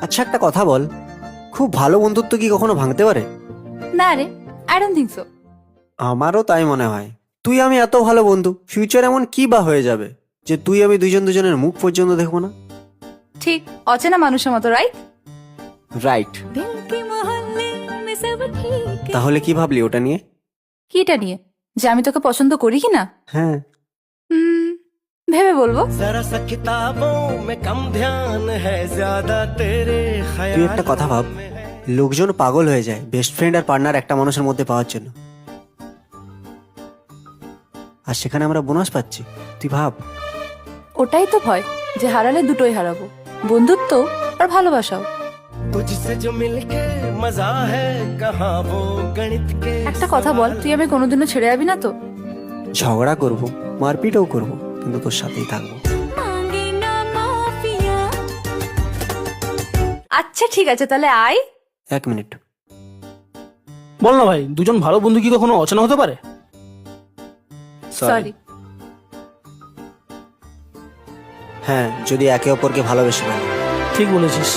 আচ্ছা একটা কথা বল, খুব ভালো বন্ধুত্ব কি কখনো ভাঙতে পারে? না রে, আই ডোন্ট থিঙ্ক সো। আমারও তাই মনে হয়। তুই আমি এত ভালো বন্ধু, ফিউচার এমন কি বা হয়ে যাবে যে তুই আমি দুইজন দুজনের মুখ পর্যন্ত দেখবো না? ঠিক অচেনা মানুষের মতো, রাইট? রাইট। তাহলে কি ভাবলি ওটা নিয়ে? কিটা নিয়ে? যে আমি তোকে পছন্দ করি কি না? হ্যাঁ। ভেবে বলবো। जरा सा किताबों में कम ध्यान है ज्यादा तेरे তুই একটা ख्याल কথা ভাব, লোকজন পাগল হয়ে যায় বেস্ট ফ্রেন্ড আর পার্টনার একটা মানুষের মধ্যে পাওয়ার জন্য, আর সেখানে আমরা বোনাস পাচ্ছি। তুই ভাব। ওটাই তো ভয়, যে হারালে দুটোই হারাবো, বন্ধুত্ব আর ভালোবাসাও। तुझसे जो मिलके मजा है कहाँ वो गणित के একটা কথা বল, তুই আমি কোনোদিনও ছেড়ে যাবি না তো? ঝগড়া করব, মারপিটও করব, কিন্তু তোর সাথেই থাকবো। আচ্ছা ঠিক আছে, তাহলে আয়। 1 মিনিট। বল না ভাই, দুজন ভালো বন্ধু কি কখনো অচেনা হতে পারে? সরি। হ্যাঁ, যদি একে অপরকে ভালোবেসে ফেলে। ঠিক বলেছিস।